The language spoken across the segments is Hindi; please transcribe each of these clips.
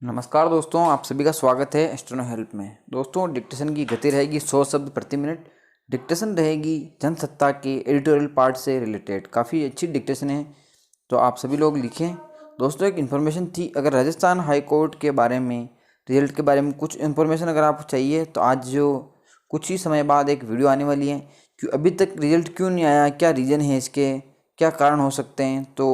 नमस्कार दोस्तों, आप सभी का स्वागत है एस्ट्रोनो हेल्प में। दोस्तों, डिक्टेशन की गति रहेगी 100 शब्द प्रति मिनट। डिक्टेशन रहेगी जनसत्ता के एडिटोरियल पार्ट से रिलेटेड। काफ़ी अच्छी डिक्टेशन है, तो आप सभी लोग लिखें। दोस्तों, एक इन्फॉर्मेशन थी, अगर राजस्थान हाई कोर्ट के बारे में, रिजल्ट के बारे में कुछ इन्फॉर्मेशन अगर आपको चाहिए तो आज जो कुछ ही समय बाद एक वीडियो आने वाली है कि अभी तक रिजल्ट क्यों नहीं आया, क्या रीज़न है इसके, क्या कारण हो सकते हैं। तो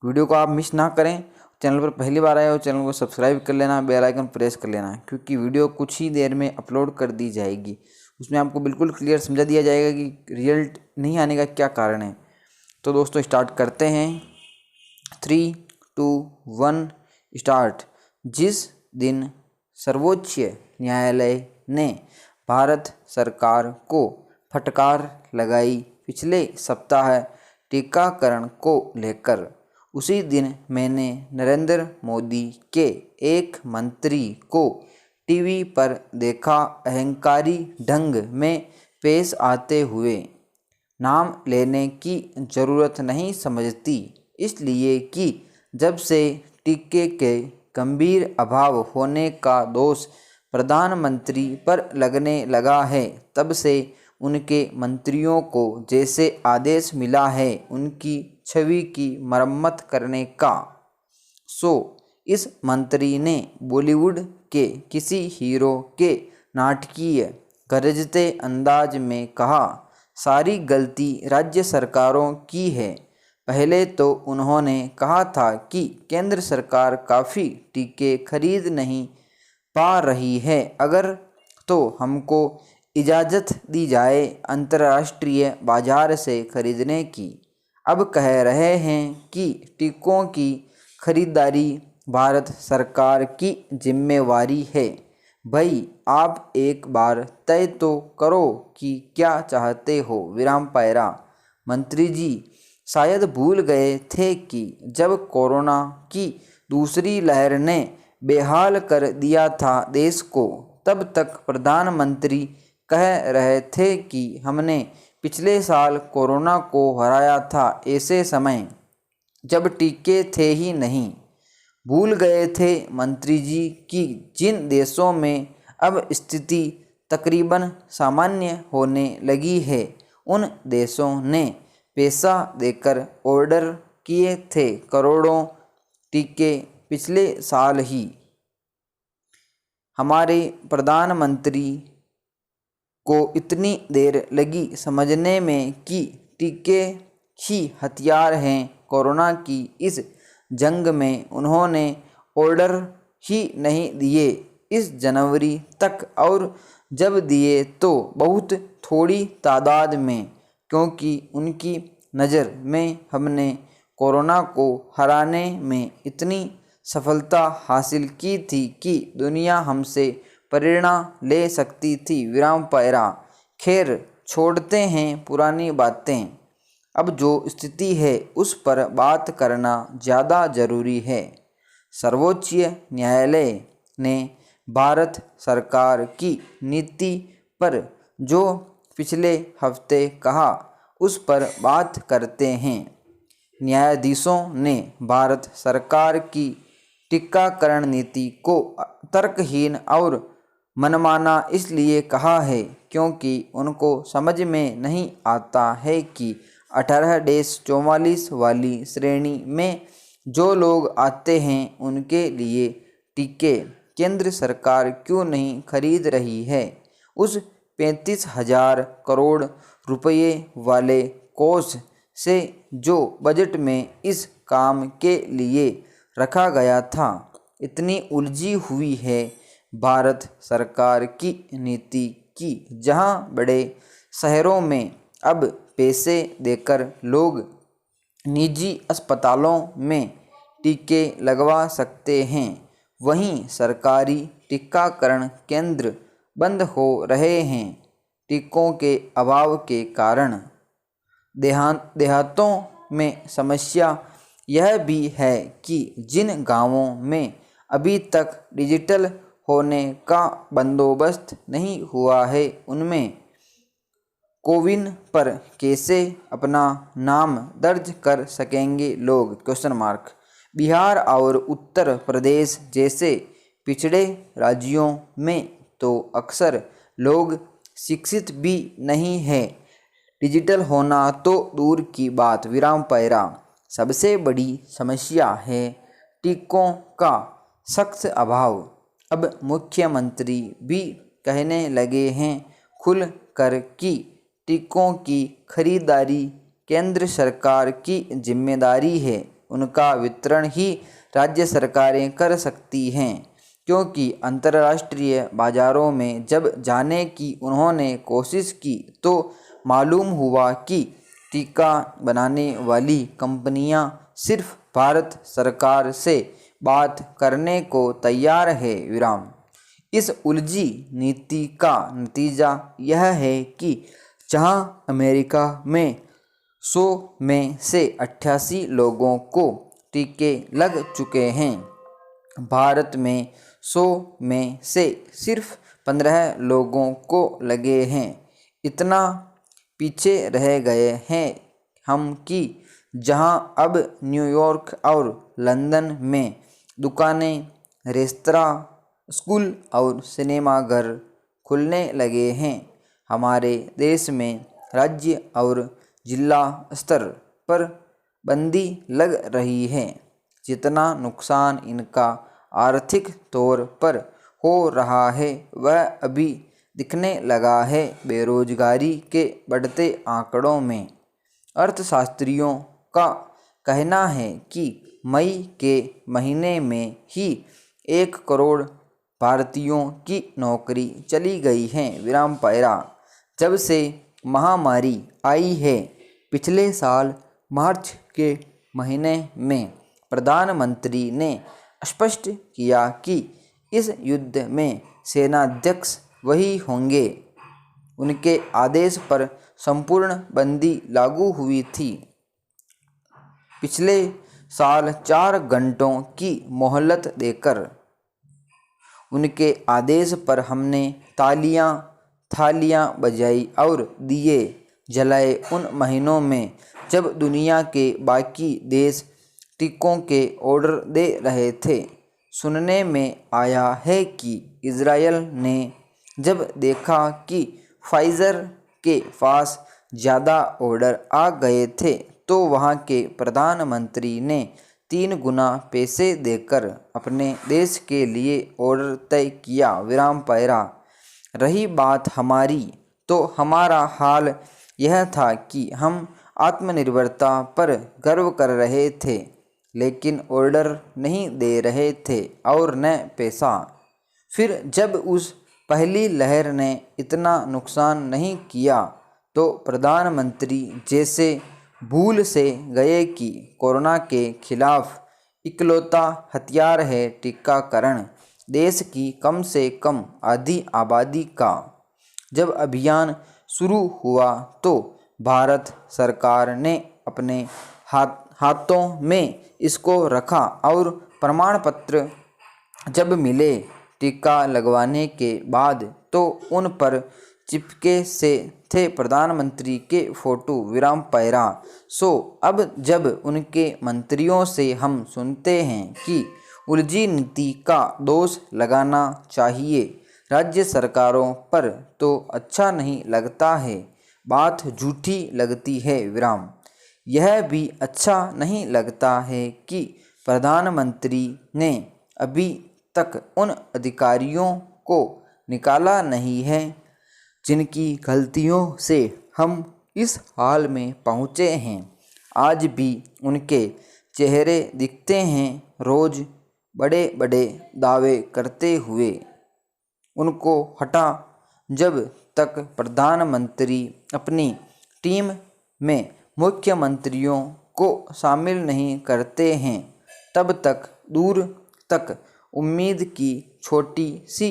वीडियो को आप मिस ना करें। चैनल पर पहली बार आए हो, चैनल को सब्सक्राइब कर लेना, बेल आइकन प्रेस कर लेना, क्योंकि वीडियो कुछ ही देर में अपलोड कर दी जाएगी। उसमें आपको बिल्कुल क्लियर समझा दिया जाएगा कि रिजल्ट नहीं आने का क्या कारण है। तो दोस्तों, स्टार्ट करते हैं। 3, 2, 1 स्टार्ट। जिस दिन सर्वोच्च न्यायालय ने भारत सरकार को फटकार लगाई पिछले सप्ताह टीकाकरण को लेकर, उसी दिन मैंने नरेंद्र मोदी के एक मंत्री को टीवी पर देखा अहंकारी ढंग में पेश आते हुए। नाम लेने की ज़रूरत नहीं समझती, इसलिए कि जब से टीके के गंभीर अभाव होने का दोष प्रधानमंत्री पर लगने लगा है, तब से उनके मंत्रियों को जैसे आदेश मिला है उनकी छवि की मरम्मत करने का। इस मंत्री ने बॉलीवुड के किसी हीरो के नाटकीय गरजते अंदाज में कहा, सारी गलती राज्य सरकारों की है। पहले तो उन्होंने कहा था कि केंद्र सरकार काफ़ी टीके खरीद नहीं पा रही है, अगर तो हमको इजाज़त दी जाए अंतर्राष्ट्रीय बाजार से खरीदने की। अब कह रहे हैं कि टीकों की खरीदारी भारत सरकार की जिम्मेवारी है। भाई, आप एक बार तय तो करो कि क्या चाहते हो। विराम पैरा। मंत्री जी शायद भूल गए थे कि जब कोरोना की दूसरी लहर ने बेहाल कर दिया था देश को, तब तक प्रधानमंत्री कह रहे थे कि हमने पिछले साल कोरोना को हराया था, ऐसे समय जब टीके थे ही नहीं। भूल गए थे मंत्री जी कि जिन देशों में अब स्थिति तकरीबन सामान्य होने लगी है, उन देशों ने पैसा देकर ऑर्डर किए थे करोड़ों टीके पिछले साल ही। हमारे प्रधानमंत्री को इतनी देर लगी समझने में कि टीके ही हथियार हैं कोरोना की इस जंग में। उन्होंने ऑर्डर ही नहीं दिए इस जनवरी तक, और जब दिए तो बहुत थोड़ी तादाद में, क्योंकि उनकी नज़र में हमने कोरोना को हराने में इतनी सफलता हासिल की थी कि दुनिया हमसे प्रेरणा ले सकती थी। विराम पैरा। खैर, छोड़ते हैं पुरानी बातें, अब जो स्थिति है उस पर बात करना ज़्यादा ज़रूरी है। सर्वोच्च न्यायालय ने भारत सरकार की नीति पर जो पिछले हफ्ते कहा, उस पर बात करते हैं। न्यायाधीशों ने भारत सरकार की टीकाकरण नीति को तर्कहीन और मनमाना इसलिए कहा है क्योंकि उनको समझ में नहीं आता है कि 18-44 वाली श्रेणी में जो लोग आते हैं उनके लिए टीके केंद्र सरकार क्यों नहीं खरीद रही है। उस 35,000 करोड़ रुपये वाले कोष से जो बजट में इस काम के लिए रखा गया था, इतनी उलझी हुई है भारत सरकार की नीति की, जहां बड़े शहरों में अब पैसे देकर लोग निजी अस्पतालों में टीके लगवा सकते हैं, वहीं सरकारी टीकाकरण केंद्र बंद हो रहे हैं टीकों के अभाव के कारण। देहातों में समस्या यह भी है कि जिन गांवों में अभी तक डिजिटल होने का बंदोबस्त नहीं हुआ है, उनमें कोविन पर कैसे अपना नाम दर्ज कर सकेंगे लोग? बिहार और उत्तर प्रदेश जैसे पिछड़े राज्यों में तो अक्सर लोग शिक्षित भी नहीं है। डिजिटल होना तो दूर की बात, विराम पैरा। सबसे बड़ी समस्या है टीकों का सख्त अभाव। अब मुख्यमंत्री भी कहने लगे हैं खुल कर कि टीकों की खरीदारी केंद्र सरकार की जिम्मेदारी है, उनका वितरण ही राज्य सरकारें कर सकती हैं। क्योंकि अंतर्राष्ट्रीय बाजारों में जब जाने की उन्होंने कोशिश की तो मालूम हुआ कि टीका बनाने वाली कंपनियां सिर्फ भारत सरकार से बात करने को तैयार है, विराम। इस उलझी नीति का नतीजा यह है कि जहां अमेरिका में 100 में से 88 लोगों को टीके लग चुके हैं, भारत में 100 में से सिर्फ 15 लोगों को लगे हैं। इतना पीछे रह गए हैं हम कि जहां अब न्यूयॉर्क और लंदन में दुकानें, रेस्तरां, स्कूल और सिनेमाघर खुलने लगे हैं, हमारे देश में राज्य और जिला स्तर पर बंदी लग रही है। जितना नुकसान इनका आर्थिक तौर पर हो रहा है वह अभी दिखने लगा है बेरोजगारी के बढ़ते आंकड़ों में। अर्थशास्त्रियों का कहना है कि मई के महीने में ही 1 करोड़ भारतीयों की नौकरी चली गई है, विराम पैरा। जब से महामारी आई है, पिछले साल मार्च के महीने में प्रधानमंत्री ने स्पष्ट किया कि इस युद्ध में सेनाध्यक्ष वही होंगे। उनके आदेश पर संपूर्ण बंदी लागू हुई थी। पिछले साल 4 घंटों की मोहलत देकर उनके आदेश पर हमने थालियां बजाई और दिए जलाए उन महीनों में जब दुनिया के बाकी देश टीकों के ऑर्डर दे रहे थे। सुनने में आया है कि इजरायल ने जब देखा कि फाइजर के पास ज़्यादा ऑर्डर आ गए थे तो वहाँ के प्रधानमंत्री ने 3 गुना पैसे देकर अपने देश के लिए ऑर्डर तय किया, विराम पैरा। रही बात हमारी, तो हमारा हाल यह था कि हम आत्मनिर्भरता पर गर्व कर रहे थे, लेकिन ऑर्डर नहीं दे रहे थे और न पैसा। फिर जब उस पहली लहर ने इतना नुकसान नहीं किया तो प्रधानमंत्री जैसे भूल से गए कि कोरोना के खिलाफ इकलौता हथियार है टीकाकरण, देश की कम से कम आधी आबादी का। जब अभियान शुरू हुआ तो भारत सरकार ने अपने हाथों में इसको रखा और प्रमाण पत्र जब मिले टीका लगवाने के बाद तो उन पर चिपके से थे प्रधानमंत्री के फोटो, विराम पैरा। अब जब उनके मंत्रियों से हम सुनते हैं कि उलझी नीति का दोष लगाना चाहिए राज्य सरकारों पर तो अच्छा नहीं लगता है, बात झूठी लगती है, विराम। यह भी अच्छा नहीं लगता है कि प्रधानमंत्री ने अभी तक उन अधिकारियों को निकाला नहीं है जिनकी गलतियों से हम इस हाल में पहुँचे हैं। आज भी उनके चेहरे दिखते हैं रोज़ बड़े बड़े दावे करते हुए। उनको हटा जब तक प्रधानमंत्री अपनी टीम में मुख्यमंत्रियों को शामिल नहीं करते हैं तब तक दूर तक उम्मीद की छोटी सी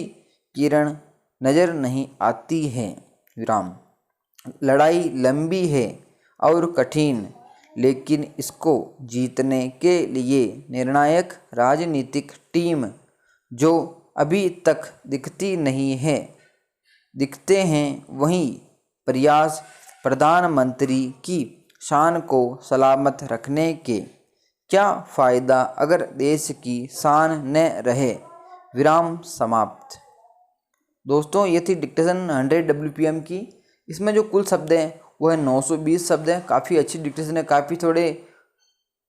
किरण नज़र नहीं आती है, विराम। लड़ाई लंबी है और कठिन, लेकिन इसको जीतने के लिए निर्णायक राजनीतिक टीम जो अभी तक दिखती नहीं है, दिखते हैं वही प्रयास प्रधानमंत्री की शान को सलामत रखने के क्या फ़ायदा अगर देश की शान न रहे, विराम समाप्त। दोस्तों ये थी डिक्टेशन 100 WPM की। इसमें जो कुल शब्द हैं वो है 920 शब्द हैं। काफ़ी अच्छी डिक्टेशन है, काफ़ी थोड़े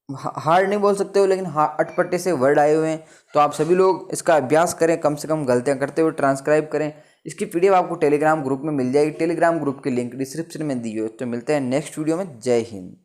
हार्ड नहीं बोल सकते हो, लेकिन अटपटे से वर्ड आए हुए हैं। तो आप सभी लोग इसका अभ्यास करें, कम से कम गलतियां करते हुए ट्रांसक्राइब करें। इसकी PDF आपको टेलीग्राम ग्रुप में मिल जाएगी। टेलीग्राम ग्रुप की लिंक डिस्क्रिप्शन में दी हुई है। तो मिलते हैं नेक्स्ट वीडियो में। जय हिंद।